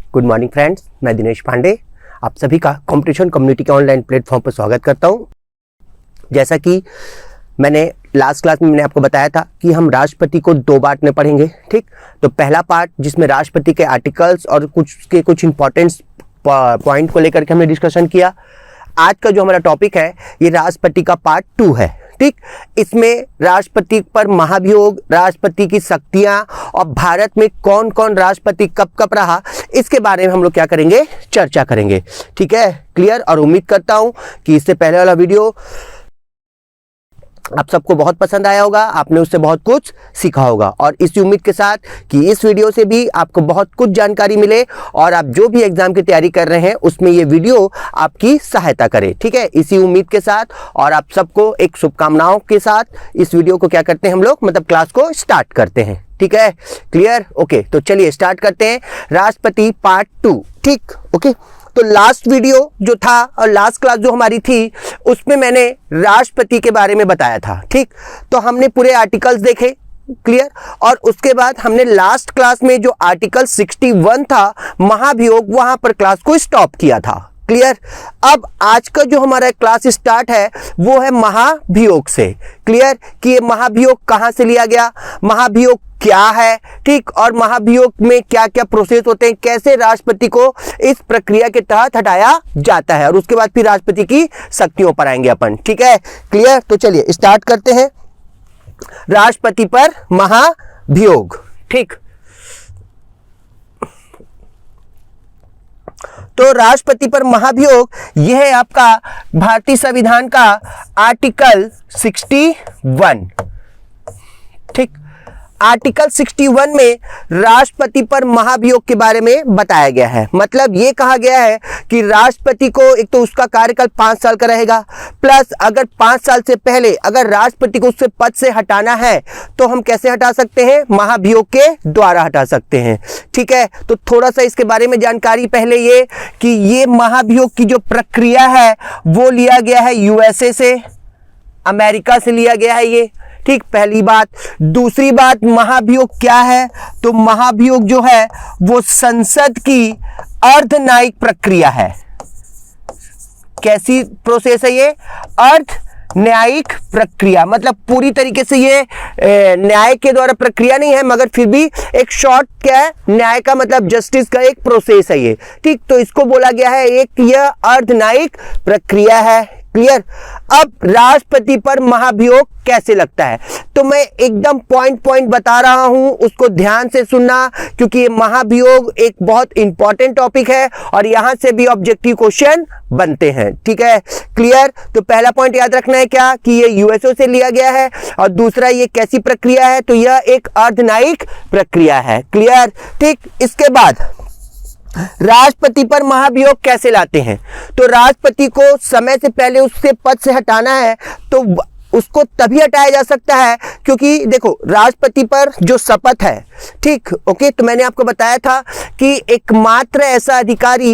Good morning friends, मैं दिनेश पांडे आप सभी का कंपटीशन कम्युनिटी के ऑनलाइन प्लेटफॉर्म पर स्वागत करता हूं। जैसा कि मैंने लास्ट क्लास में आपको बताया था कि हम राष्ट्रपति को 2 पार्ट में पढ़ेंगे। ठीक, तो पहला पार्ट जिसमें राष्ट्रपति के आर्टिकल्स और कुछ इंपॉर्टेंट पॉइंट को लेकर के हमने डिस्कशन किया। आज का जो हमारा टॉपिक है ये राष्ट्रपति का पार्ट 2 है। ठीक, इसमें राष्ट्रपति पर महाभियोग, राष्ट्रपति की शक्तियां और भारत में कौन कौन राष्ट्रपति कब कब रहा, इसके बारे में हम लोग क्या करेंगे, चर्चा करेंगे। ठीक है, क्लियर। और उम्मीद करता हूं कि इससे पहले वाला वीडियो आप सबको बहुत पसंद आया होगा, आपने उससे बहुत कुछ सीखा होगा और इसी उम्मीद के साथ कि इस वीडियो से भी आपको बहुत कुछ जानकारी मिले और आप जो भी एग्जाम की तैयारी कर रहे हैं उसमें ये वीडियो आपकी सहायता करे। ठीक है, इसी उम्मीद के साथ और आप सबको एक शुभकामनाओं के साथ इस वीडियो को क्या करते हैं हम लोग, मतलब क्लास को स्टार्ट करते हैं। ठीक है, क्लियर। ओके, तो चलिए स्टार्ट करते हैं राष्ट्रपति पार्ट 2। ठीक, ओके। तो लास्ट वीडियो जो था और लास्ट क्लास जो हमारी थी उसमें मैंने राष्ट्रपति के बारे में बताया था। ठीक, तो हमने पूरे आर्टिकल्स देखे, क्लियर। और उसके बाद हमने लास्ट क्लास में जो आर्टिकल 61 था महाभियोग, वहां पर क्लास को स्टॉप किया था। क्लियर। अब आज का जो हमारा क्लास स्टार्ट है वो है महाभियोग से। क्लियर कि ये महाभियोग कहां से लिया गया, महाभियोग क्या है, ठीक, और महाभियोग में क्या क्या प्रोसेस होते हैं, कैसे राष्ट्रपति को इस प्रक्रिया के तहत हटाया जाता है और उसके बाद फिर राष्ट्रपति की शक्तियों पर आएंगे अपन। ठीक है, क्लियर। तो चलिए स्टार्ट करते हैं राष्ट्रपति पर महाभियोग। ठीक, तो राष्ट्रपति पर महाभियोग यह है आपका भारतीय संविधान का आर्टिकल 61। ठीक, आर्टिकल 61 में राष्ट्रपति पर महाभियोग के बारे में बताया गया है। मतलब ये कहा गया है कि राष्ट्रपति को एक तो उसका कार्यकाल 5 साल का रहेगा, प्लस अगर 5 साल से पहले अगर राष्ट्रपति को उससे पद से हटाना है तो हम कैसे हटा सकते हैं, महाभियोग के द्वारा हटा सकते हैं। ठीक है, तो थोड़ा सा इसके बारे में जानकारी पहले ये कि ये महाभियोग की जो प्रक्रिया है वो लिया गया है यूएसए से, अमेरिका से लिया गया है ये। ठीक, पहली बात। दूसरी बात, महाभियोग क्या है, तो महाभियोग जो है वो संसद की अर्ध न्यायिक प्रक्रिया है। कैसी प्रोसेस है ये, अर्ध न्यायिक प्रक्रिया, मतलब पूरी तरीके से ये न्याय के द्वारा प्रक्रिया नहीं है मगर फिर भी एक शॉर्ट क्या है, न्याय का मतलब जस्टिस का एक प्रोसेस है ये। ठीक, तो इसको बोला गया है एक यह अर्ध न्यायिक प्रक्रिया है। क्लियर। अब राष्ट्रपति पर महाभियोग कैसे लगता है, तो मैं एकदम पॉइंट बता रहा हूं, उसको ध्यान से सुनना क्योंकि ये महाभियोग एक बहुत इंपॉर्टेंट टॉपिक है और यहां से भी ऑब्जेक्टिव क्वेश्चन बनते हैं। ठीक है, क्लियर। तो पहला पॉइंट याद रखना है क्या कि ये यूएसओ से लिया गया है और दूसरा ये कैसी प्रक्रिया है, तो यह एक अर्धन्यायिक प्रक्रिया है। क्लियर। ठीक, इसके बाद राष्ट्रपति पर महाभियोग कैसे लाते हैं, तो राष्ट्रपति को समय से पहले उससे पद से हटाना है तो उसको तभी हटाया जा सकता है क्योंकि देखो राष्ट्रपति पर जो शपथ है, ठीक, ओके, तो मैंने आपको बताया था कि एकमात्र ऐसा अधिकारी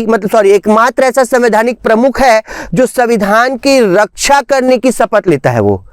एकमात्र ऐसा संवैधानिक प्रमुख है जो संविधान की रक्षा करने की शपथ लेता है। वो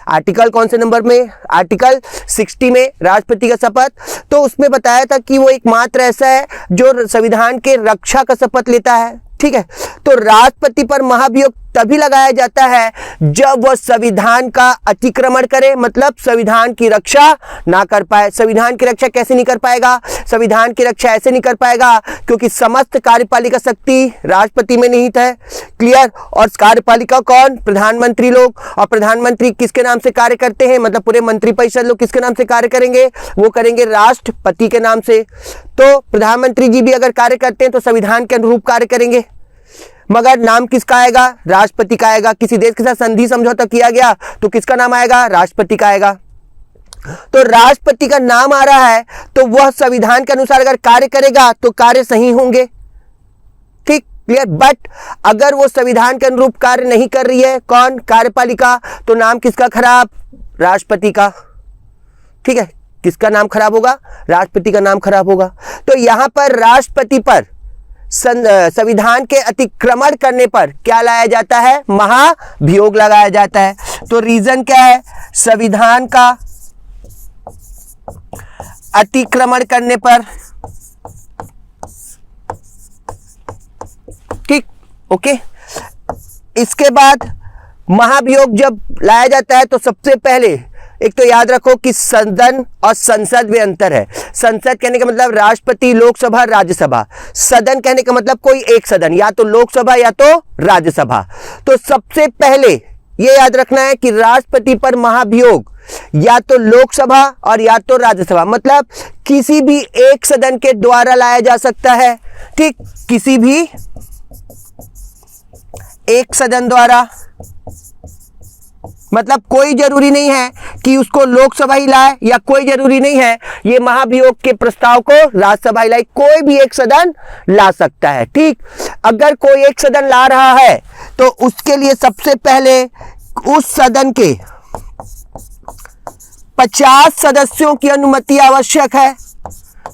आर्टिकल कौन से नंबर में, आर्टिकल 60 में राष्ट्रपति का शपथ, तो उसमें बताया था कि वो एकमात्र ऐसा है जो संविधान के रक्षा का शपथ लेता है। ठीक है, तो राष्ट्रपति पर महाभियोग तभी लगाया जाता है जब वह संविधान का अतिक्रमण करे, मतलब संविधान की रक्षा ना कर पाए। संविधान की रक्षा कैसे नहीं कर पाएगा, संविधान की रक्षा ऐसे नहीं कर पाएगा क्योंकि समस्त कार्यपालिका शक्ति राष्ट्रपति में निहित है। क्लियर। और कार्यपालिका कौन, प्रधानमंत्री लोग, और प्रधानमंत्री किसके नाम से कार्य करते हैं, मतलब पूरे मंत्रिपरिषद लोग किसके नाम से कार्य करेंगे, वो करेंगे राष्ट्रपति के नाम से। तो प्रधानमंत्री जी भी अगर कार्य करते हैं तो संविधान के अनुरूप कार्य करेंगे, मगर नाम किसका आएगा, राष्ट्रपति का आएगा। किसी देश के साथ संधि समझौता किया गया तो किसका नाम आएगा, राष्ट्रपति का आएगा। तो राष्ट्रपति का नाम आ रहा है तो वह संविधान के अनुसार अगर कार्य करेगा तो कार्य सही होंगे। ठीक, क्लियर। बट अगर वो संविधान के अनुरूप कार्य नहीं कर रही है, कौन, कार्यपालिका, तो नाम किसका खराब, राष्ट्रपति का। ठीक है, किसका नाम खराब होगा, राष्ट्रपति का नाम खराब होगा। तो यहां पर राष्ट्रपति पर संविधान के अतिक्रमण करने पर क्या लाया जाता है, महाभियोग लगाया जाता है। तो रीजन क्या है, संविधान का अतिक्रमण करने पर ओके। इसके बाद महाभियोग जब लाया जाता है तो सबसे पहले एक तो याद रखो कि सदन और संसद में अंतर है। संसद कहने का मतलब राष्ट्रपति, लोकसभा, राज्यसभा। सदन कहने का मतलब कोई एक सदन, या तो लोकसभा या तो राज्यसभा। तो सबसे पहले ये याद रखना है कि राष्ट्रपति पर महाभियोग या तो लोकसभा और या तो राज्यसभा, मतलब किसी भी एक सदन के द्वारा लाया जा सकता है। ठीक, किसी भी एक सदन द्वारा, मतलब कोई जरूरी नहीं है कि उसको लोकसभा ही लाए, या कोई जरूरी नहीं है ये महाभियोग के प्रस्ताव को राज्यसभा ही लाए, कोई भी एक सदन ला सकता है। ठीक, अगर कोई एक सदन ला रहा है तो उसके लिए सबसे पहले उस सदन के 50 सदस्यों की अनुमति आवश्यक है।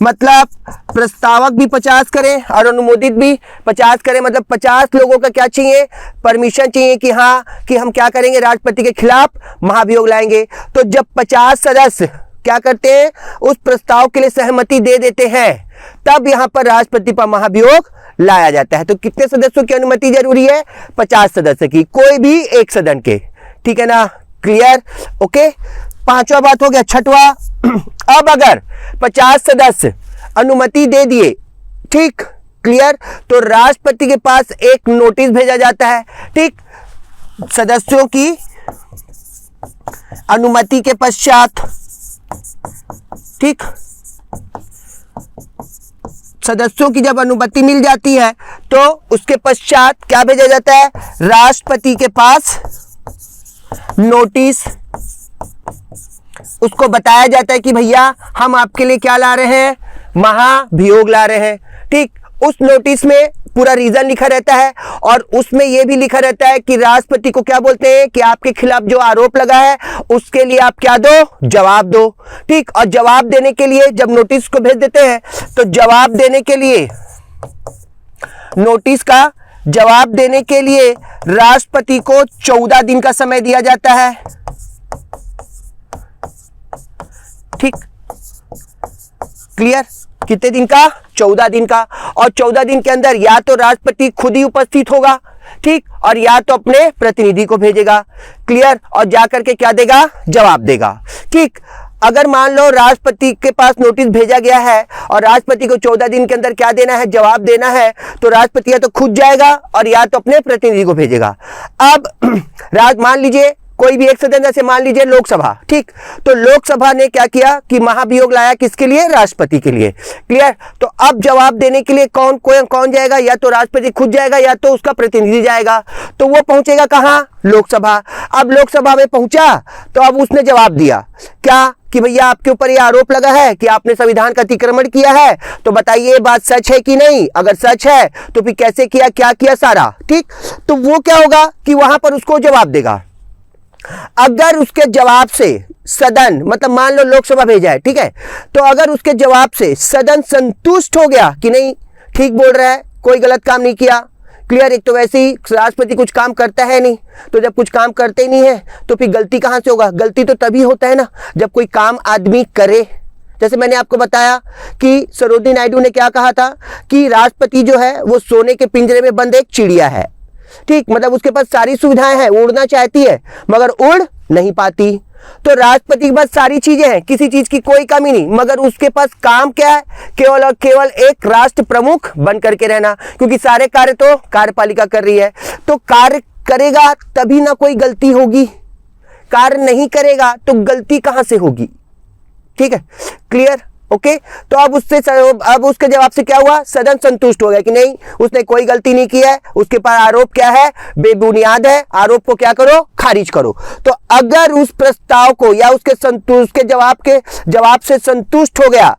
मतलब प्रस्तावक भी 50 करें और अनुमोदित भी 50 करें, मतलब 50 लोगों का क्या चाहिए, परमिशन चाहिए कि हाँ कि हम क्या करेंगे, राष्ट्रपति के खिलाफ महाभियोग लाएंगे। तो जब 50 सदस्य क्या करते हैं, उस प्रस्ताव के लिए सहमति दे देते हैं, तब यहां पर राष्ट्रपति पर महाभियोग लाया जाता है। तो कितने सदस्यों की अनुमति जरूरी है, 50 सदस्य की, कोई भी एक सदन के। ठीक है ना, क्लियर, ओके। पांचवा बात हो गया। छठवां, अब अगर 50 सदस्य अनुमति दे दिए, ठीक, क्लियर, तो राष्ट्रपति के पास एक नोटिस भेजा जाता है। ठीक, सदस्यों की अनुमति के पश्चात, ठीक, सदस्यों की जब अनुमति मिल जाती है तो उसके पश्चात क्या भेजा जाता है, राष्ट्रपति के पास नोटिस, उसको बताया जाता है कि भैया हम आपके लिए क्या ला रहे हैं, महाभियोग ला रहे हैं। ठीक, उस नोटिस में पूरा रीजन लिखा रहता है और उसमें यह भी लिखा रहता है कि राष्ट्रपति को क्या बोलते हैं कि आपके खिलाफ जो आरोप लगा है उसके लिए आप क्या दो, जवाब दो। ठीक, और जवाब देने के लिए जब नोटिस को भेज देते हैं तो जवाब देने के लिए, नोटिस का जवाब देने के लिए राष्ट्रपति को 14 दिन का समय दिया जाता है। ठीक, क्लियर, कितने दिन का, 14 दिन का। और 14 दिन के अंदर या तो राष्ट्रपति खुद ही उपस्थित होगा, ठीक, और या तो अपने प्रतिनिधि को भेजेगा, क्लियर, और जाकर के क्या देगा, जवाब देगा। ठीक, अगर मान लो राष्ट्रपति के पास नोटिस भेजा गया है और राष्ट्रपति को 14 दिन के अंदर क्या देना है, जवाब देना है, तो राष्ट्रपति या तो खुद जाएगा और या तो अपने प्रतिनिधि को भेजेगा। अब मान लीजिए कोई भी एक सदन, जैसे मान लीजिए लोकसभा, ठीक, तो लोकसभा ने क्या किया कि महाभियोग लाया, किसके लिए, राष्ट्रपति के लिए, क्लियर। तो अब जवाब देने के लिए कौन जाएगा, या तो राष्ट्रपति खुद जाएगा या तो उसका प्रतिनिधि जाएगा। तो वो पहुंचेगा कहां, लोकसभा। अब लोकसभा में पहुंचा तो अब उसने जवाब दिया क्या कि भैया आपके ऊपर ये आरोप लगा है कि आपने संविधान का अतिक्रमण किया है, तो बताइए ये बात सच है कि नहीं, अगर सच है तो फिर कैसे किया, क्या किया, सारा। ठीक, तो वो क्या होगा कि वहां पर उसको जवाब देगा। अगर उसके जवाब से सदन, मतलब मान लो लोकसभा भेजा है, ठीक है, तो अगर उसके जवाब से सदन संतुष्ट हो गया कि नहीं ठीक बोल रहा है, कोई गलत काम नहीं किया, क्लियर। एक तो वैसे ही राष्ट्रपति कुछ काम करता है नहीं, तो जब कुछ काम करते ही नहीं है तो फिर गलती कहां से होगा, गलती तो तभी होता है ना जब कोई काम आदमी करे। जैसे मैंने आपको बताया कि सरोजिनी नायडू ने क्या कहा था कि राष्ट्रपति जो है वो सोने के पिंजरे में बंद एक चिड़िया है। ठीक, मतलब उसके पास सारी सुविधाएं हैं, उड़ना चाहती है मगर उड़ नहीं पाती। तो राष्ट्रपति के पास सारी चीजें हैं, किसी चीज की कोई कमी नहीं, मगर उसके पास काम क्या है, केवल और केवल एक राष्ट्र प्रमुख बन करके रहना, क्योंकि सारे कार्य तो कार्यपालिका कर रही है। तो कार्य करेगा तभी ना कोई गलती होगी, कार्य नहीं करेगा तो गलती कहां से होगी। ठीक है, क्लियर, ओके। तो अब उसके जवाब से क्या हुआ, सदन संतुष्ट हो गया कि नहीं उसने कोई गलती नहीं की है, उसके पास आरोप क्या है, बेबुनियाद है, आरोप को क्या करो, खारिज करो। तो अगर उस प्रस्ताव को या उसके जवाब से संतुष्ट हो गया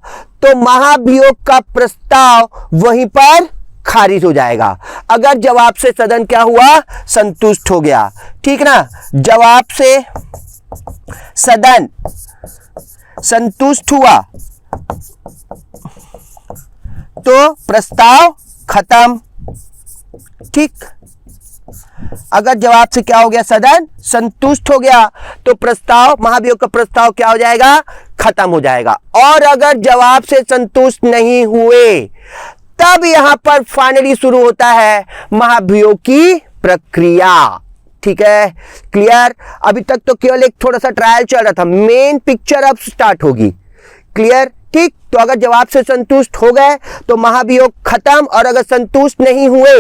तो महाभियोग का प्रस्ताव वहीं पर खारिज हो जाएगा। अगर जवाब से सदन क्या हुआ, संतुष्ट हो गया, ठीक ना, जवाब से सदन संतुष्ट हुआ तो प्रस्ताव खत्म। ठीक, अगर जवाब से क्या हो गया, सदन संतुष्ट हो गया तो प्रस्ताव, महाभियोग का प्रस्ताव क्या हो जाएगा, खत्म हो जाएगा। और अगर जवाब से संतुष्ट नहीं हुए तब यहां पर फाइनली शुरू होता है महाभियोग की प्रक्रिया। ठीक है, क्लियर। अभी तक तो केवल एक थोड़ा सा ट्रायल चल रहा था, मेन पिक्चर अब स्टार्ट होगी। क्लियर, ठीक। तो अगर जवाब से संतुष्ट हो गए तो महाभियोग खत्म, और अगर संतुष्ट नहीं हुए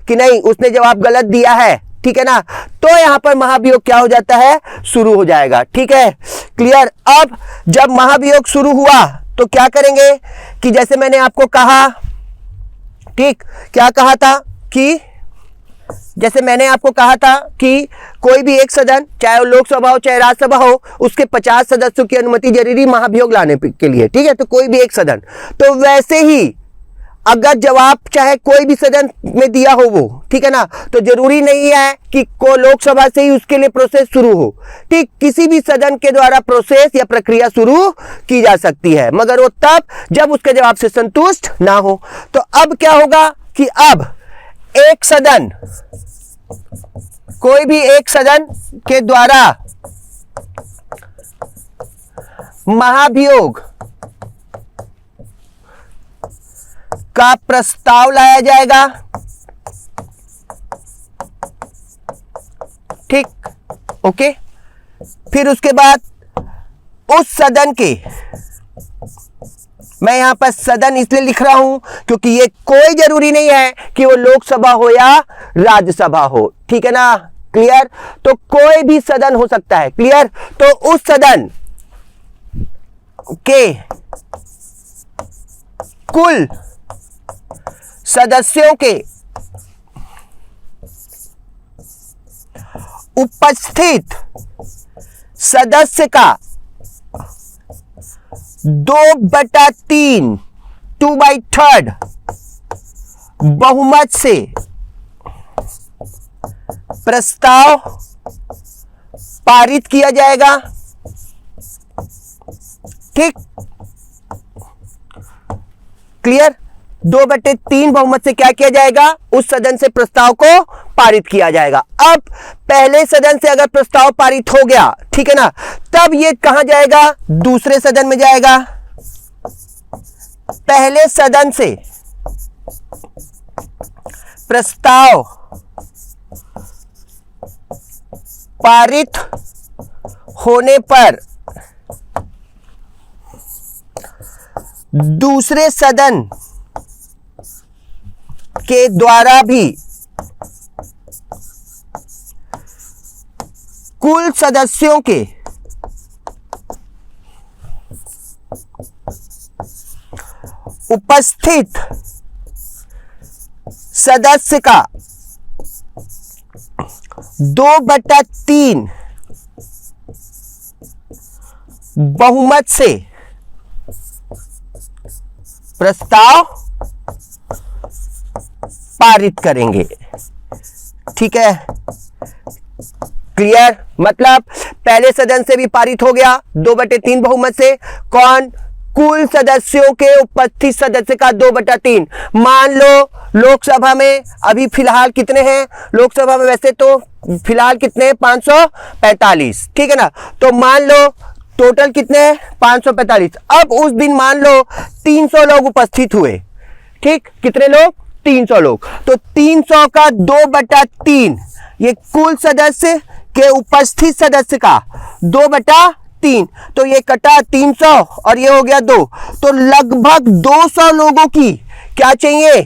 कि नहीं उसने जवाब गलत दिया है, ठीक है ना, तो यहां पर महाभियोग क्या हो जाता है, शुरू हो जाएगा। ठीक है, क्लियर। अब जब महाभियोग शुरू हुआ तो क्या करेंगे कि जैसे मैंने आपको कहा, ठीक, क्या कहा था कि जैसे मैंने आपको कहा था कि कोई भी एक सदन, चाहे वो लोकसभा हो चाहे राज्यसभा हो, उसके 50 सदस्यों की अनुमति जरूरी महाभियोग लाने के लिए। ठीक है, तो कोई भी एक सदन, तो वैसे ही अगर जवाब चाहे कोई भी सदन में दिया हो वो, ठीक है ना, तो जरूरी नहीं है कि को लोकसभा से ही उसके लिए प्रोसेस शुरू हो। ठीक, किसी भी सदन के द्वारा प्रोसेस या प्रक्रिया शुरू की जा सकती है, मगर वो तब जब उसके जवाब से संतुष्ट ना हो। तो अब क्या होगा कि अब एक सदन, कोई भी एक सदन के द्वारा महाभियोग का प्रस्ताव लाया जाएगा। ठीक, ओके। फिर उसके बाद उस सदन के, मैं यहां पर सदन इसलिए लिख रहा हूं क्योंकि ये कोई जरूरी नहीं है कि वो लोकसभा हो या राज्यसभा हो। ठीक है ना, क्लियर। तो कोई भी सदन हो सकता है। क्लियर। तो उस सदन के कुल सदस्यों के उपस्थित सदस्य का 2/3 2/3 बहुमत से प्रस्ताव पारित किया जाएगा। ठीक, क्लियर। 2/3 बहुमत से क्या किया जाएगा, उस सदन से प्रस्ताव को पारित किया जाएगा। अब पहले सदन से अगर प्रस्ताव पारित हो गया, ठीक है ना, तब ये कहां जाएगा, दूसरे सदन में जाएगा। पहले सदन से प्रस्ताव पारित होने पर दूसरे सदन के द्वारा भी कुल सदस्यों के उपस्थित सदस्य का 2/3 बहुमत से प्रस्ताव पारित करेंगे। ठीक है, क्लियर। मतलब पहले सदन से भी पारित हो गया 2/3 बहुमत से, कौन, कुल सदस्यों के उपस्थित सदस्य का 2/3। मान लो लोकसभा में अभी फिलहाल कितने हैं, लोकसभा में वैसे तो फिलहाल कितने हैं, 545। ठीक है ना, तो मान लो टोटल कितने हैं, 545। अब उस दिन मान लो 300 लोग उपस्थित हुए। ठीक, कितने लोग, 300 लोग। तो 300 का 2/3, ये कुल सदस्य के उपस्थित सदस्य का 2/3, तो ये कटा 300 और ये हो गया 2, तो लगभग 200 लोगों की क्या चाहिए,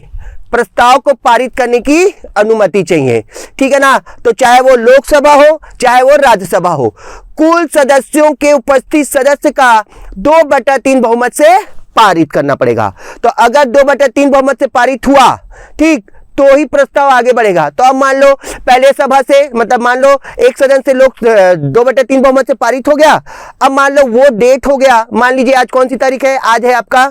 प्रस्ताव को पारित करने की अनुमति चाहिए। ठीक है ना, तो चाहे वो लोकसभा हो चाहे वो राज्यसभा हो, कुल सदस्यों के उपस्थित सदस्य का 2/3 बहुमत से पारित करना पड़ेगा। तो अगर 2/3 बहुमत से पारित हुआ, ठीक, तो ही प्रस्ताव आगे बढ़ेगा। तो अब मान लो पहले सभा से, मतलब मान लो एक सदन से लोग 2/3 बहुमत से पारित हो गया। अब मान लो वो डेट हो गया, मान लीजिए आज कौन सी तारीख है, आज है आपका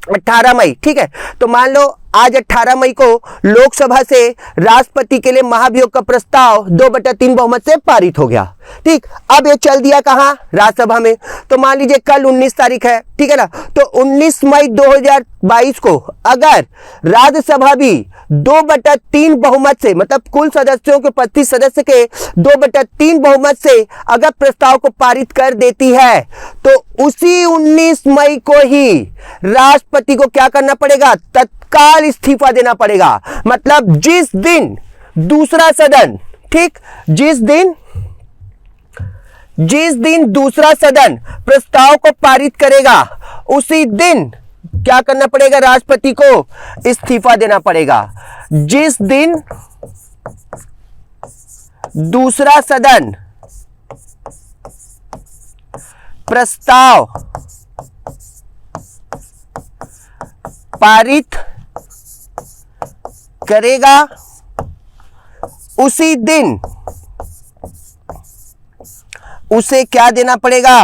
18 मई। ठीक है, तो मान लो आज 18 मई को लोकसभा से राष्ट्रपति के लिए महाभियोग का प्रस्ताव 2/3 बहुमत से पारित हो गया। ठीक, अब ये चल दिया कहां? राज्यसभा में। तो मान लीजिए कल 19 तारीख है, ठीक है ना, तो 19 मई 2022 को अगर राज्यसभा भी 2/3 बहुमत से, मतलब कुल सदस्यों के 25 सदस्य के 2/3 बहुमत से अगर प्रस्ताव को पारित कर देती है, तो उसी 19 मई को ही राष्ट्रपति को क्या करना पड़ेगा? तत्काल इस्तीफा देना पड़ेगा। मतलब जिस दिन दूसरा सदन, ठीक, जिस दिन दूसरा सदन प्रस्ताव को पारित करेगा, उसी दिन क्या करना पड़ेगा? राष्ट्रपति को इस्तीफा देना पड़ेगा। जिस दिन दूसरा सदन प्रस्ताव पारित करेगा, उसी दिन उसे क्या देना पड़ेगा?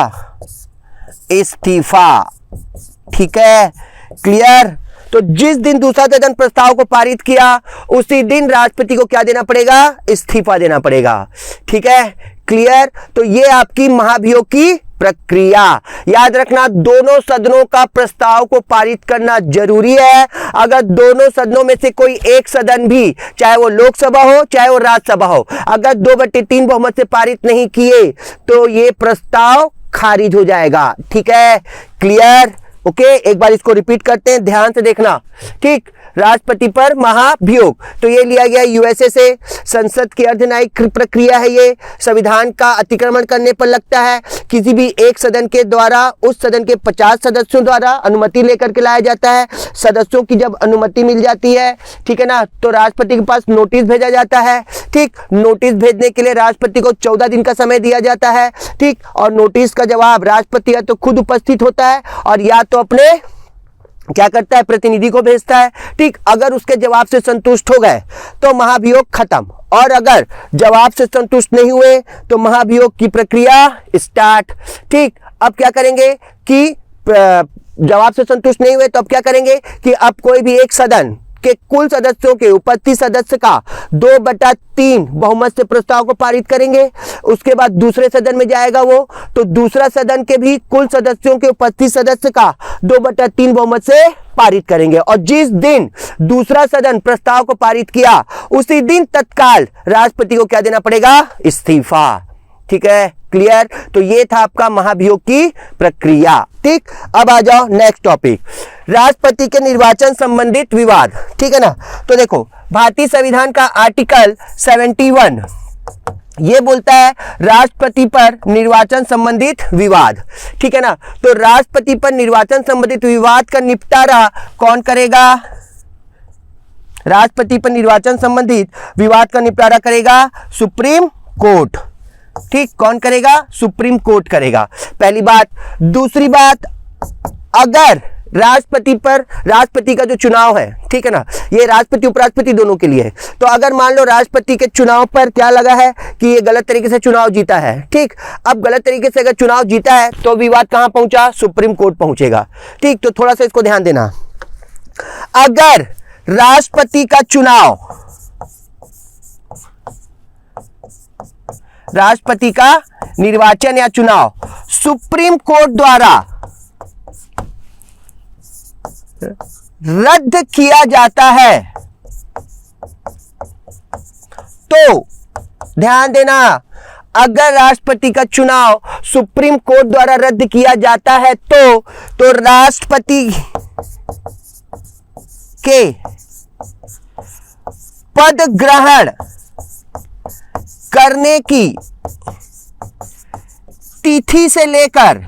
इस्तीफा। ठीक है, क्लियर? तो जिस दिन दूसरा सदन प्रस्ताव को पारित किया, उसी दिन राष्ट्रपति को क्या देना पड़ेगा? इस्तीफा देना पड़ेगा। ठीक है, क्लियर? तो ये आपकी महाभियोग की प्रक्रिया। याद रखना, दोनों सदनों का प्रस्ताव को पारित करना जरूरी है। अगर दोनों सदनों में से कोई एक सदन भी, चाहे वो लोकसभा हो चाहे वो राज्यसभा हो, अगर 2/3 बहुमत से पारित नहीं किए तो ये प्रस्ताव खारिज हो जाएगा। ठीक है, क्लियर? ओके, एक बार इसको रिपीट करते हैं, ध्यान से देखना। ठीक, राष्ट्रपति पर महाभियोग, तो ये लिया गया यूएसए से। संसद की अर्धन्यायिक प्रक्रिया है ये। संविधान का अतिक्रमण करने पर लगता है। किसी भी एक सदन के द्वारा उस सदन के 50 सदस्यों द्वारा अनुमति लेकर के लाया जाता है। सदस्यों की जब अनुमति मिल जाती है, ठीक है ना, तो राष्ट्रपति के पास नोटिस भेजा जाता है। ठीक, नोटिस भेजने के लिए राष्ट्रपति को 14 दिन का समय दिया जाता है। ठीक, और नोटिस का जवाब राष्ट्रपति या तो खुद उपस्थित होता है और या तो अपने क्या करता है? प्रतिनिधि को भेजता है। ठीक, अगर उसके जवाब से संतुष्ट हो गए तो महाभियोग खत्म, और अगर जवाब से संतुष्ट नहीं हुए तो महाभियोग की प्रक्रिया स्टार्ट। ठीक, अब क्या करेंगे कि जवाब से संतुष्ट नहीं हुए तो अब क्या करेंगे कि अब कोई भी एक सदन के कुल सदस्यों के उपस्थित सदस्य का 2/3 बहुमत से प्रस्ताव को पारित करेंगे। उसके बाद दूसरे सदन में जाएगा वो, तो दूसरा सदन के भी कुल सदस्यों के उपस्थित सदस्य का 2/3 बहुमत से पारित करेंगे। और जिस दिन दूसरा सदन प्रस्ताव को पारित किया, उसी दिन तत्काल राष्ट्रपति को क्या देना पड़ेगा? इस्तीफा। ठीक है, क्लियर? तो ये था आपका महाभियोग की प्रक्रिया। ठीक, अब आ जाओ नेक्स्ट टॉपिक, राष्ट्रपति के निर्वाचन संबंधित विवाद। ठीक है ना, तो देखो भारतीय संविधान का आर्टिकल 71 ये बोलता है राष्ट्रपति पर निर्वाचन संबंधित विवाद। ठीक है ना, तो राष्ट्रपति पर निर्वाचन संबंधित विवाद का निपटारा कौन करेगा? राष्ट्रपति पर निर्वाचन संबंधित विवाद का निपटारा करेगा सुप्रीम कोर्ट। ठीक, कौन करेगा? सुप्रीम कोर्ट करेगा, पहली बात। दूसरी बात, अगर राष्ट्रपति का जो चुनाव है, ठीक है ना, ये राष्ट्रपति उपराष्ट्रपति दोनों के लिए है, तो अगर मान लो राष्ट्रपति के चुनाव पर क्या लगा है कि ये गलत तरीके से चुनाव जीता है। ठीक, अब गलत तरीके से अगर चुनाव जीता है तो विवाद कहां पहुंचा? सुप्रीम कोर्ट पहुंचेगा। ठीक, तो थोड़ा सा इसको ध्यान देना। अगर राष्ट्रपति का निर्वाचन या चुनाव सुप्रीम कोर्ट द्वारा रद्द किया जाता है, तो ध्यान देना, अगर राष्ट्रपति का चुनाव सुप्रीम कोर्ट द्वारा रद्द किया जाता है तो राष्ट्रपति के पद ग्रहण करने की तिथि से लेकर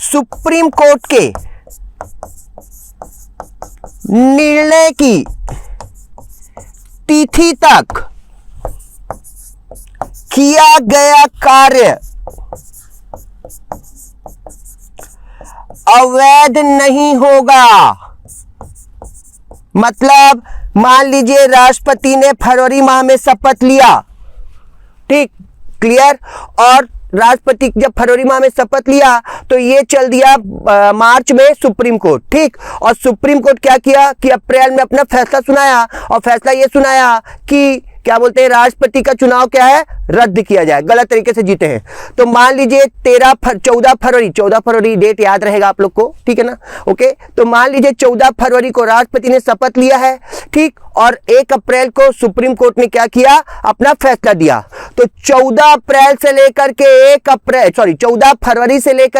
सुप्रीम कोर्ट के निर्णय की तिथि तक किया गया कार्य अवैध नहीं होगा। मतलब मान लीजिए राष्ट्रपति ने फरवरी माह में शपथ लिया, ठीक, क्लियर, और राष्ट्रपति जब फरवरी माह में शपथ लिया तो ये चल दिया मार्च में सुप्रीम कोर्ट, ठीक। और सुप्रीम कोर्ट क्या किया कि अप्रैल में अपना फैसला सुनाया, और फैसला ये सुनाया कि क्या बोलते हैं, राष्ट्रपति का चुनाव क्या है, रद्द किया जाए, गलत तरीके से जीते हैं। तो मान लीजिए 14 फरवरी डेट याद रहेगा आप लोग को, ठीक है ना, ओके। तो मान लीजिए 14 फरवरी को राष्ट्रपति ने शपथ लिया है, ठीक, और 1 अप्रैल को सुप्रीम कोर्ट ने क्या किया, अपना फैसला दिया। तो 14 फरवरी से लेकर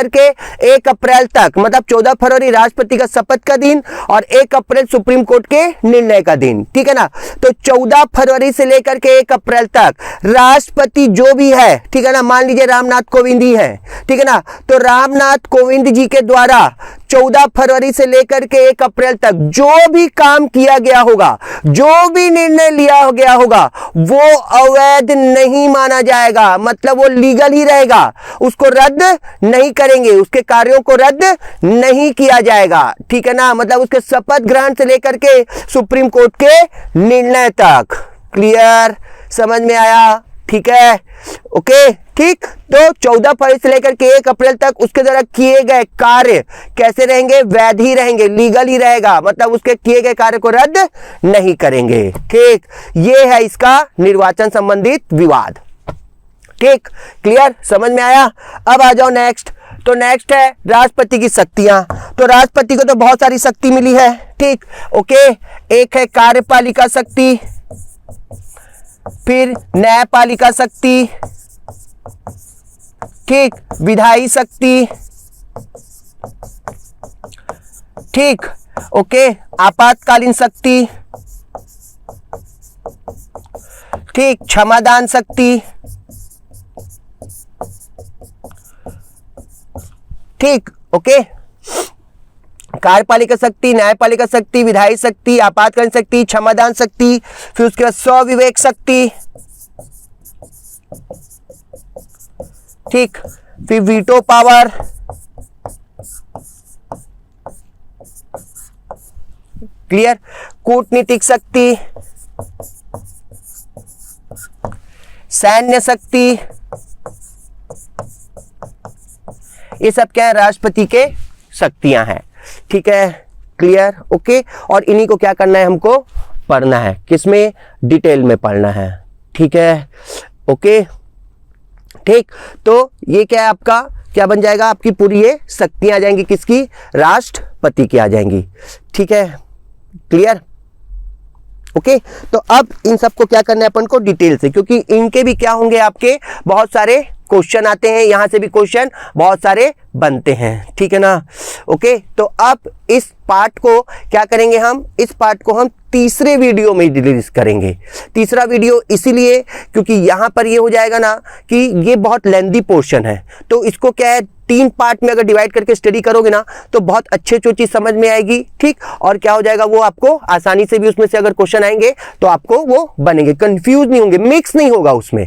के 1 अप्रैल तक, मतलब 14 फरवरी राष्ट्रपति का शपथ का दिन और 1 अप्रैल सुप्रीम कोर्ट के निर्णय का दिन, ठीक है ना। तो 14 फरवरी से लेकर के 1 अप्रैल तक राष्ट्रपति जो भी है, ठीक है ना, मान लीजिए रामनाथ कोविंद ही है, ठीक है ना, तो रामनाथ कोविंद जी के द्वारा 14 फरवरी से लेकर के 1 अप्रैल तक जो भी काम किया गया होगा, जो भी निर्णय लिया गया होगा, वो अवैध नहीं माना जाएगा, मतलब वो लीगल ही रहेगा, उसको रद्द नहीं करेंगे, उसके कार्यों को रद्द नहीं किया जाएगा, ठीक है ना, मतलब उसके शपथ ग्रहण से लेकर के सुप्रीम कोर्ट के निर्णय तक। क्लियर, समझ में आया, ठीक है, ओके, ठीक। तो 14 फरवरी से लेकर के 1 अप्रैल तक उसके द्वारा किए गए कार्य कैसे रहेंगे, वैध ही रहेंगे, लीगल ही रहेगा, मतलब उसके किए गए कार्य को रद्द नहीं करेंगे, ठीक। ये है इसका निर्वाचन संबंधित विवाद, ठीक, क्लियर, समझ में आया। अब आ जाओ नेक्स्ट। तो नेक्स्ट है राष्ट्रपति की शक्तियां। तो राष्ट्रपति को तो बहुत सारी शक्ति मिली है, ठीक, ओके। एक है कार्यपालिका शक्ति, फिर न्यायपालिका शक्ति, ठीक, विधायी शक्ति, ठीक, ओके, आपातकालीन शक्ति, ठीक, क्षमादान शक्ति, ठीक, ओके। कार्यपालिका शक्ति, न्यायपालिका शक्ति, विधायी शक्ति, आपातकालीन शक्ति, क्षमादान शक्ति, फिर उसके बाद स्वविवेक शक्ति, ठीक, फिर वीटो पावर, क्लियर, कूटनीतिक शक्ति, सैन्य शक्ति, ये सब क्या है, राष्ट्रपति के शक्तियां हैं, ठीक है, क्लियर, ओके। और इन्हीं को क्या करना है, हमको पढ़ना है, किसमें, डिटेल में पढ़ना है, ठीक है, ओके, ठीक। तो ये क्या है, आपका क्या बन जाएगा, आपकी पूरी ये शक्तियां आ जाएंगी, किसकी, राष्ट्रपति की आ जाएंगी, ठीक है, क्लियर, ओके। तो अब इन सबको क्या करना है अपन को डिटेल से, क्योंकि इनके भी क्या होंगे, आपके बहुत सारे क्वेश्चन आते हैं, यहां से भी क्वेश्चन बहुत सारे बनते हैं, ठीक है ना, ओके। तो अब इस पार्ट को क्या करेंगे, हम इस पार्ट को हम तीसरे वीडियो में रिलीज करेंगे। तीसरा वीडियो इसीलिए क्योंकि यहां पर ये हो जाएगा ना कि ये बहुत लेंथी पोर्शन है, तो इसको क्या है, 3 पार्ट में अगर डिवाइड करके स्टडी करोगे ना तो बहुत अच्छे चीज समझ में आएगी, ठीक। और क्या हो जाएगा, वो आपको आसानी से भी उसमें से अगर क्वेश्चन आएंगे तो आपको वो बनेंगे, कंफ्यूज नहीं होंगे, मिक्स नहीं होगा उसमें,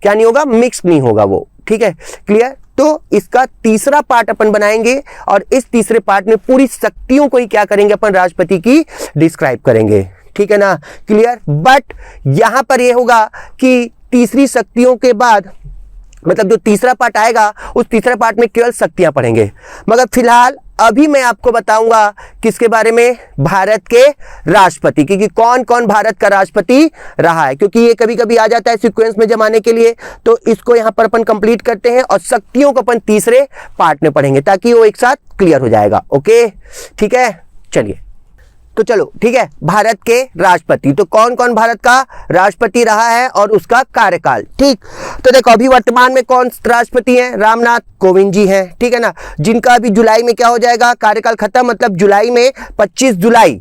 क्या नहीं होगा, मिक्स नहीं होगा वो, ठीक है, क्लियर। तो इसका तीसरा पार्ट अपन बनाएंगे और इस तीसरे पार्ट में पूरी शक्तियों को ही क्या करेंगे, अपन राष्ट्रपति की डिस्क्राइब करेंगे, ठीक है ना, क्लियर। बट यहां पर यह होगा कि तीसरी शक्तियों के बाद, मतलब जो तीसरा पार्ट आएगा उस तीसरा पार्ट में केवल शक्तियां पढ़ेंगे, मगर फिलहाल अभी मैं आपको बताऊंगा किसके बारे में, भारत के राष्ट्रपति, क्योंकि कौन कौन भारत का राष्ट्रपति रहा है, क्योंकि ये कभी कभी आ जाता है सीक्वेंस में जमाने के लिए, तो इसको यहां पर अपन कंप्लीट करते हैं और शक्तियों को अपन तीसरे पार्ट में पढ़ेंगे ताकि वो एक साथ क्लियर हो जाएगा, ओके, ठीक है। चलिए, तो चलो, ठीक है, भारत के राष्ट्रपति, तो कौन कौन भारत का राष्ट्रपति रहा है और उसका कार्यकाल, ठीक। तो देखो अभी वर्तमान में कौन राष्ट्रपति हैं, रामनाथ कोविंद जी हैं, ठीक है ना, जिनका अभी जुलाई में क्या हो जाएगा, कार्यकाल खत्म, मतलब जुलाई में 25 जुलाई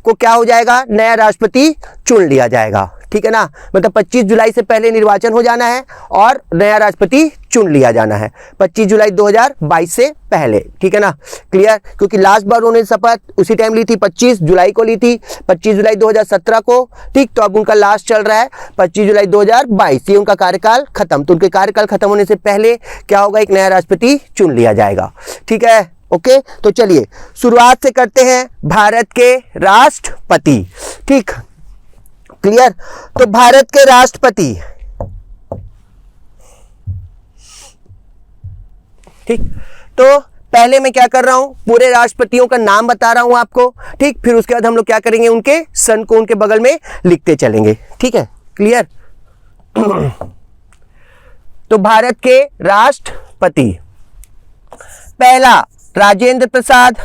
को क्या हो जाएगा, नया राष्ट्रपति चुन लिया जाएगा, ठीक है ना, मतलब 25 जुलाई से पहले निर्वाचन हो जाना है और नया राष्ट्रपति चुन लिया जाना है 25 जुलाई 2022 से पहले, ठीक है ना, क्लियर। क्योंकि लास्ट बार उन्होंने शपथ उसी टाइम ली थी, 25 जुलाई को ली थी, 25 जुलाई 2017 को, ठीक। तो अब उनका लास्ट चल रहा है 25 जुलाई 2022, ये उनका कार्यकाल खत्म, तो उनके कार्यकाल खत्म होने से पहले क्या होगा, एक नया राष्ट्रपति चुन लिया जाएगा, ठीक है, ओके। तो चलिए शुरुआत से करते हैं भारत के राष्ट्रपति, ठीक, क्लियर। तो भारत के राष्ट्रपति ठीक, तो पहले मैं क्या कर रहा हूं, पूरे राष्ट्रपतियों का नाम बता रहा हूं आपको। ठीक, फिर उसके बाद हम लोग क्या करेंगे, उनके सन को उनके बगल में लिखते चलेंगे। ठीक है, क्लियर। तो भारत के राष्ट्रपति, पहला राजेंद्र प्रसाद,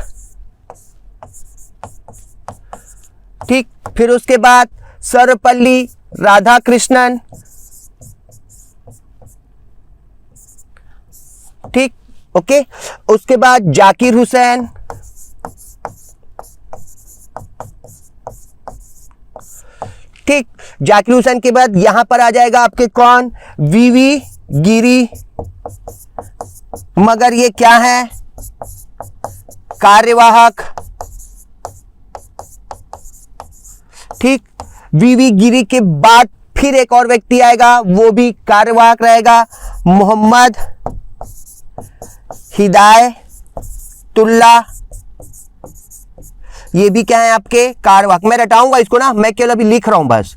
ठीक, फिर उसके बाद सर्वपल्ली राधाकृष्णन, ठीक, ओके, उसके बाद जाकिर हुसैन, ठीक, जाकिर हुसैन के बाद यहां पर आ जाएगा आपके कौन, वीवी गिरी, मगर ये क्या है, कार्यवाहक। ठीक, वीवी गिरी के बाद फिर एक और व्यक्ति आएगा, वो भी कार्यवाहक रहेगा, मोहम्मद हिदायतुल्लाह, ये भी क्या है आपके कार्यवाहक। मैं रटाऊंगा इसको ना, मैं केवल अभी लिख रहा हूं, बस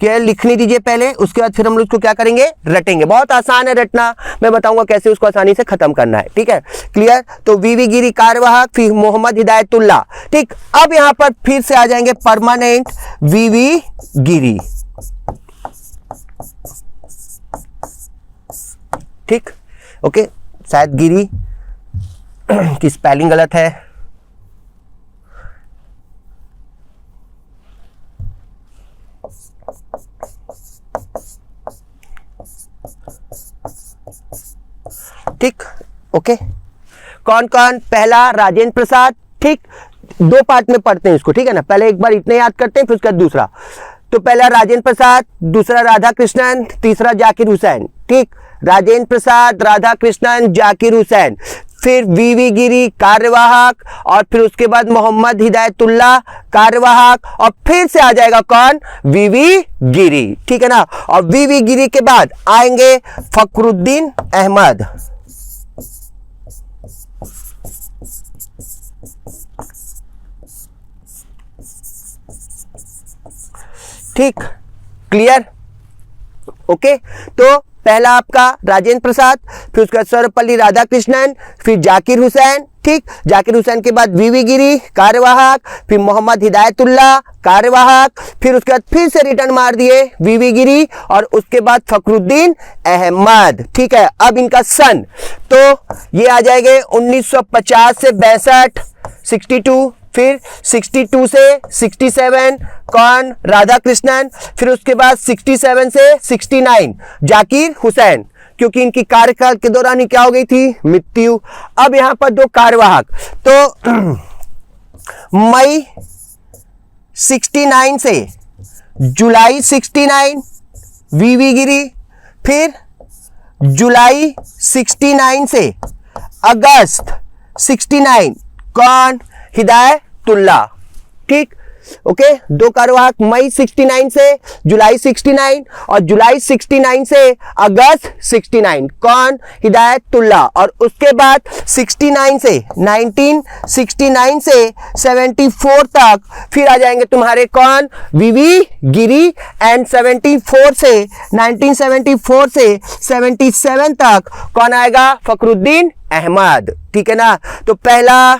केवल लिखने दीजिए पहले, उसके बाद फिर हम लोग इसको क्या करेंगे, रटेंगे। बहुत आसान है रटना, मैं बताऊंगा कैसे उसको आसानी से खत्म करना है। ठीक है, क्लियर। तो वीवी गिरी कार्यवाहक, फिर मोहम्मद हिदायतुल्लाह। ठीक, अब यहां पर फिर से आ जाएंगे परमानेंट वीवी गिरी। ठीक, ओके, शायद गिरी की स्पेलिंग गलत है। ठीक, ओके, कौन कौन, पहला राजेंद्र प्रसाद। ठीक, दो पार्ट में पढ़ते हैं इसको, ठीक है ना, पहले एक बार इतने याद करते हैं, फिर उसका दूसरा। तो पहला राजेंद्र प्रसाद, दूसरा राधाकृष्णन, तीसरा जाकिर हुसैन। ठीक, राजेंद्र प्रसाद, राधाकृष्णन, जाकिर हुसैन, फिर वीवी गिरी कार्यवाहक, और फिर उसके बाद मोहम्मद हिदायतुल्लाह कार्यवाहक, और फिर से आ जाएगा कौन, वीवी गिरी। ठीक है ना, और वीवी गिरी के बाद आएंगे फखरुद्दीन अहमद। ठीक, क्लियर, ओके। तो पहला आपका राजेंद्र प्रसाद, फिर उसके बाद सर्वपल्ली राधाकृष्णन, फिर जाकिर हुसैन। ठीक, जाकिर हुसैन के बाद वीवी गिरी कार्यवाहक, फिर मोहम्मद हिदायतुल्लाह कार्यवाहक, फिर उसके बाद फिर से रिटर्न मार दिए वीवी गिरी, और उसके बाद फखरुद्दीन अहमद। ठीक है, अब इनका सन, तो ये आ जाएंगे 1950 से 62, 62, फिर 62 से 67 कौन, राधाकृष्णन, फिर उसके बाद 67 से 69 जाकिर हुसैन, क्योंकि इनकी कार्यकाल के दौरान ही क्या हो गई थी, मृत्यु। अब यहां पर दो कार्यवाहक, तो मई 69 से जुलाई 69 वीवी गिरी, फिर जुलाई 69 से अगस्त 69 कौन, हिदायतुल्लाह। ठीक, ओके, दो कार्यवाहक मई 69 से जुलाई 69, और जुलाई 69 से अगस्त 69 कौन, हिदायतुल्लाह, और उसके बाद 69 से 1969 से 74 तक फिर आ जाएंगे तुम्हारे कौन, वीवी गिरी, एंड 74 से 1974 से 77 तक कौन आएगा, फखरुद्दीन अहमद। ठीक है ना, तो पहला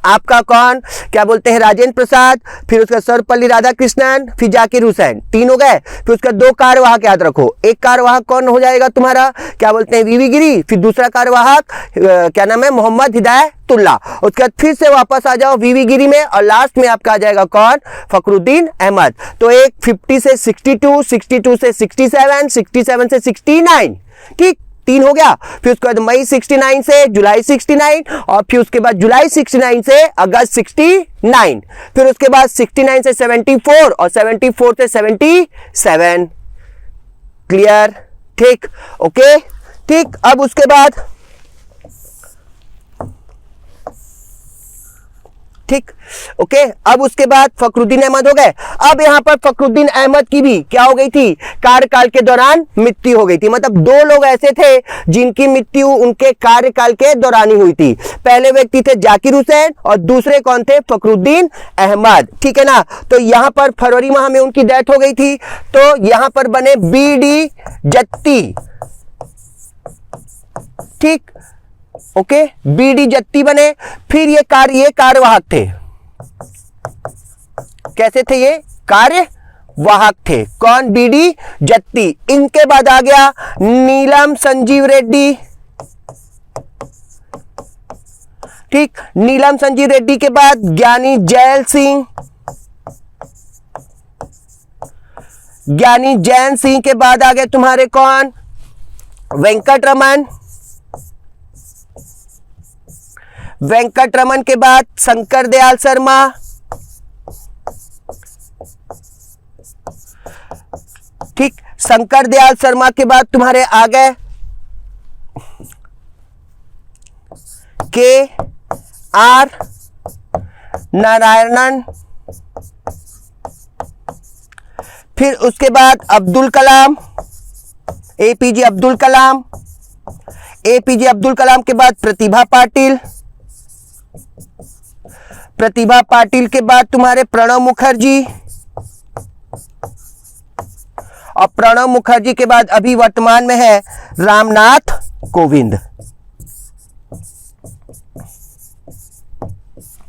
आपका कौन, क्या बोलते हैं, राजेंद्र प्रसाद, फिर उसका सर्वपल्ली राधाकृष्णन, फिर जाकिर हुसैन, तीन हो गए। फिर उसका दो कार्यवाहक याद रखो, एक कार्यवाहक कौन हो जाएगा तुम्हारा, क्या बोलते हैं, वीवी गिरी, फिर दूसरा कार्यवाहक क्या नाम है, मोहम्मद हिदायतुल्लाह। उसके बाद फिर से वापस आ जाओ वीवी गिरी में, और लास्ट में आपका आ जाएगा कौन, फखरुद्दीन अहमद। तो एक 50 से 62, 62 से 67, 67 से 69। ठीक, तीन हो गया। फिर उसके बाद मई 69 से जुलाई 69, और फिर उसके बाद जुलाई 69 से अगस्त 69, फिर उसके बाद 69 से 74, और 74 से 77। क्लियर, ठीक, ओके। ठीक, अब उसके बाद ठीक, ओके, अब उसके बाद फखरुद्दीन अहमद हो गए। अब यहां पर फखरुद्दीन अहमद की भी क्या हो गई थी, कार्यकाल के दौरान मृत्यु हो गई थी। मतलब दो लोग ऐसे थे जिनकी मृत्यु उनके कार्यकाल के दौरान ही हुई थी। पहले व्यक्ति थे जाकिर हुसैन, और दूसरे कौन थे, फखरुद्दीन अहमद। ठीक है ना, तो यहां पर फरवरी माह में उनकी डेथ हो गई थी। तो यहां पर बने बी डी जत्ती। ठीक, ओके, बीडी जत्ती बने। फिर ये कार्यवाहक थे। कैसे थे ये? कार्यवाहक थे। कौन? बीडी जत्ती। इनके बाद आ गया नीलम संजीव रेड्डी। ठीक, नीलम संजीव रेड्डी के बाद ज्ञानी जैल सिंह। ज्ञानी जैन सिंह के बाद आ गए तुम्हारे कौन? वेंकटरमन। वेंकटरमन के बाद शंकर दयाल शर्मा। ठीक, शंकर दयाल शर्मा के बाद तुम्हारे आ गए के आर नारायणन। फिर उसके बाद अब्दुल कलाम, एपीजे अब्दुल कलाम। एपीजे अब्दुल कलाम के बाद प्रतिभा पाटिल। प्रतिभा पाटिल के बाद तुम्हारे प्रणब मुखर्जी। और प्रणब मुखर्जी के बाद अभी वर्तमान में है रामनाथ कोविंद।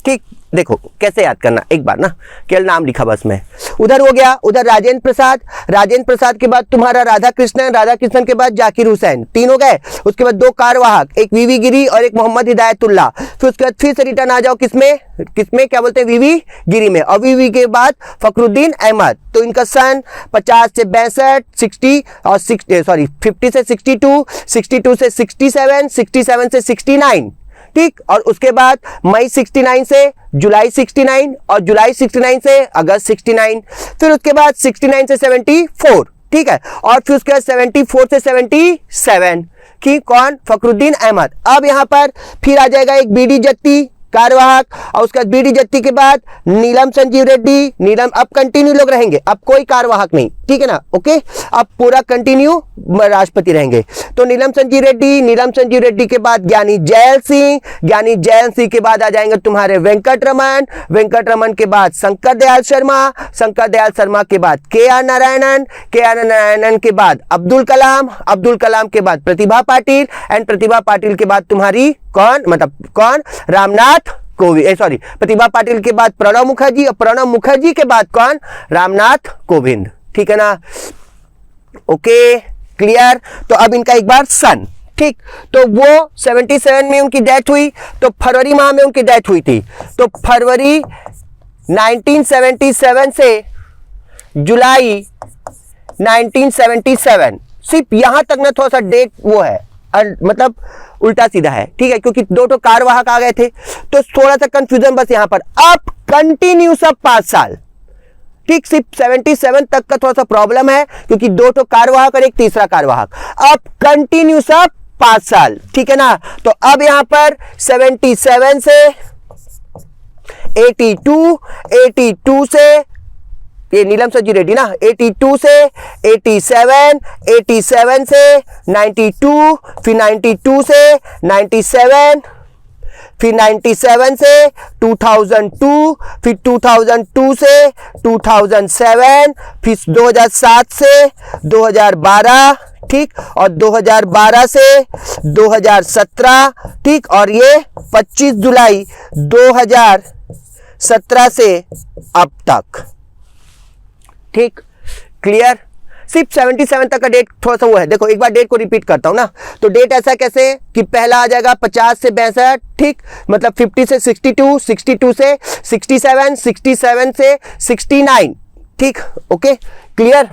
ठीक, देखो कैसे याद करना, एक बार ना केवल नाम लिखा बस में। उधर हो गया, उधर राजेंद्र प्रसाद। राजेंद्र प्रसाद के बाद तुम्हारा राधा कृष्णन। राधा कृष्णन के बाद जाकिर हुसैन। 3 हो गए। उसके बाद 2 कार्यवाहक, एक वीवी गिरी और एक मोहम्मद हिदायतुल्लाह। फिर उसके बाद फिर से रिटर्न आ जाओ किसमें क्या बोलते हैं, वीवी गिरी में। और वीवी के बाद फखरुद्दीन अहमद। तो इनका सन 50 से 62, 60 और 50 से 62, 62 से 67, 67 से 69। ठीक, और उसके बाद मई 69 से जुलाई 69 और जुलाई 69 से अगस्त 69। फिर उसके बाद 69 से 74। ठीक है, और फिर उसके बाद 74 से 77 की कौन? फखरुद्दीन अहमद। अब यहां पर फिर आ जाएगा एक बीडी जत्ती कार्यवाहक। और उसके बाद बीडी जत्ती के बाद नीलम संजीव रेड्डी। नीलम अब कंटिन्यू लोग रहेंगे, अब कोई कार्यवाहक नहीं। ठीक है ना? ओके, अब पूरा कंटिन्यू राष्ट्रपति रहेंगे। तो नीलम संजीव रेड्डी, नीलम संजीव रेड्डी के बाद ज्ञानी जैल सिंह। ज्ञानी जैल सिंह के बाद आ जाएंगे तुम्हारे वेंकटरमन। वेंकटरमन के बाद शंकर दयाल शर्मा। शंकर दयाल शर्मा के बाद के आर नारायणन। के आर नारायणन के बाद अब्दुल कलाम। अब्दुल कलाम के बाद प्रतिभा पाटिल। एंड प्रतिभा पाटिल के बाद तुम्हारी कौन? रामनाथ कोविंद। प्रतिभा पाटिल के बाद प्रणब मुखर्जी। और प्रणब मुखर्जी के बाद कौन? रामनाथ कोविंद। ठीक है ना? Okay, clear? तो अब इनका एक बार सन। ठीक, तो वो 77 में उनकी डेथ हुई। तो फरवरी माह में उनकी डेथ हुई थी। तो फरवरी 1977 से जुलाई 1977। सिर्फ यहां तक ना थोड़ा सा डेट वो है, मतलब उल्टा सीधा है। ठीक है, क्योंकि 2 कार्यवाहक आ गए थे तो थोड़ा सा कंफ्यूजन बस यहां पर। अब कंटिन्यू सब 5 साल। ठीक, सिर्फ 77 तक का थोड़ा सा प्रॉब्लम है क्योंकि 2 कार्यवाहक और एक तीसरा कार्यवाहक। अब कंटिन्यू सब 5 साल। ठीक है ना? तो अब यहां पर 77 से 82 से ये नीलम संजीव रेड्डी ना, 82 से 87, 87 से 92, फिर 92 से 97, फिर 97 से 2002, फिर 2002 से 2007, फिर 2007 से 2012। ठीक, और 2012 से 2017। ठीक, और ये 25 जुलाई 2017 से अब तक। ठीक, क्लियर? सिर्फ 77 तक का डेट थोड़ा सा वो है। देखो एक बार डेट को रिपीट करता हूं ना। तो डेट ऐसा कैसे कि पहला आ जाएगा 50 से 62। ठीक, मतलब 50 से 62, 62 से 67, 67 से 69। ठीक, ओके, क्लियर?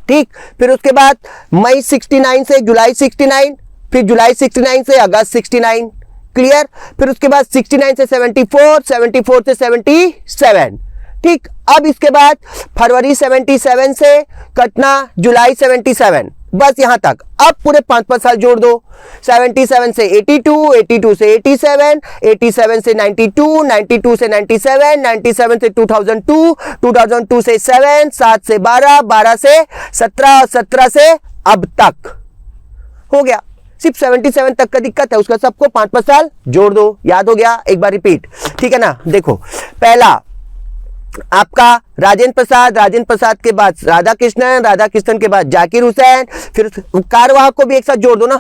ठीक, फिर उसके बाद मई 69 से जुलाई 69, फिर जुलाई 69 से अगस्त 69। क्लियर? फिर उसके बाद 69 से 74, 74 से 77। ठीक, अब इसके बाद फरवरी 77 से कटना जुलाई 77, बस यहां तक। अब पूरे 5 साल जोड़ दो। 77 से 82, 82 से 87, 87 से 92, 92 से 97, 97 से 2002, 2002 से 7, 7 से 12, 12 से 17 और 17 से अब तक हो गया। सिर्फ 77 तक का दिक्कत है, उसका सबको 5 साल जोड़ दो। याद हो गया? एक बार रिपीट। ठीक है ना? देखो, पहला आपका राजेंद्र प्रसाद। राजेंद्र प्रसाद के बाद राधा कृष्णन। राधा कृष्णन के बाद जाकिर हुसैन। फिर कार्यवाहक को भी एक साथ जोड़ दो ना,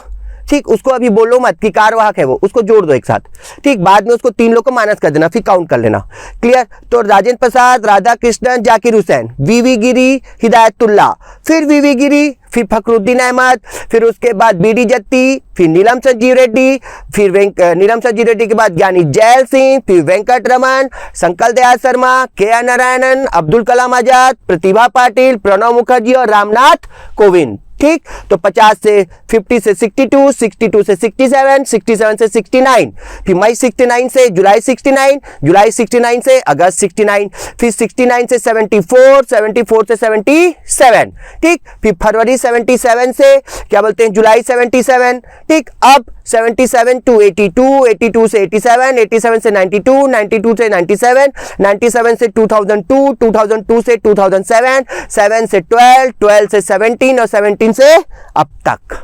ठीक, उसको अभी बोलो मत कि कार्यवाहक है वो, उसको जोड़ दो एक साथ, ठीक, बाद में उसको 3 लोग को माइनस कर देना, फिर काउंट कर लेना। क्लियर? तो राजेंद्र प्रसाद, राधा कृष्णन, जाकिर हुसैन, वीवी गिरी, हिदायतुल्लाह, फिर वीवी गिरी, फिर फखरुद्दीन अहमद, फिर उसके बाद बीडी जत्ती, फिर नीलम संजीव रेड्डी, फिर नीलम संजीव रेड्डी के बाद ज्ञानी जैल सिंह, फिर वेंकट रमन, संकल दयाल शर्मा, के आर नारायणन, अब्दुल कलाम आजाद, प्रतिभा पाटिल, प्रणब मुखर्जी और रामनाथ कोविंद। ठीक, तो 50 से 50 से 62, 62 से 67, 67 से 69, फिर मई 69 से जुलाई 69, जुलाई 69 से अगस्त 69, फिर 69 से 74, 74 से 77, ठीक, फिर फरवरी 77 से क्या बोलते हैं जुलाई 77, ठीक, अब 77 टू 82, 82 से 87, 87 से 92, 92 से 97, 97 से 2002, 2002 से 2007, 7 से 12, 12 से 17 और 17 से अब तक।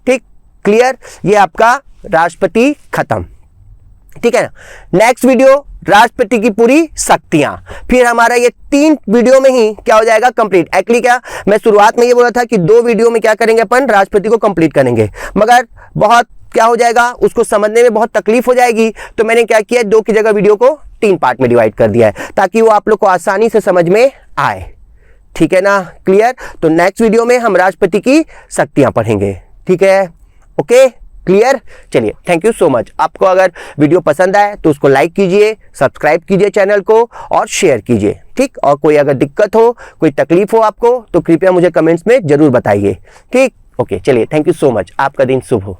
ठीक, क्लियर? ये आपका राष्ट्रपति खत्म। ठीक है ना? नेक्स्ट वीडियो राष्ट्रपति की पूरी शक्तियां, फिर हमारा ये 3 वीडियो में ही क्या हो जाएगा कंप्लीट। एक्चुअली क्या मैं शुरुआत में ये बोला था कि 2 वीडियो में क्या करेंगे अपन राष्ट्रपति को कंप्लीट करेंगे, मगर बहुत क्या हो जाएगा उसको समझने में बहुत तकलीफ हो जाएगी, तो मैंने क्या किया 2 की जगह वीडियो को 3 पार्ट में डिवाइड कर दिया है ताकि वो आप लोग को आसानी से समझ में आए। ठीक है ना? क्लियर? तो नेक्स्ट वीडियो में हम राष्ट्रपति की शक्तियां पढ़ेंगे। ठीक है? Okay, clear? चलिए, थैंक यू सो मच। आपको अगर वीडियो पसंद आए तो उसको लाइक कीजिए, सब्सक्राइब कीजिए चैनल को और शेयर कीजिए। ठीक, और कोई अगर दिक्कत हो, कोई तकलीफ हो आपको तो कृपया मुझे कमेंट्स में जरूर बताइए। ठीक, ओके, चलिए, थैंक यू सो मच। आपका दिन शुभ हो।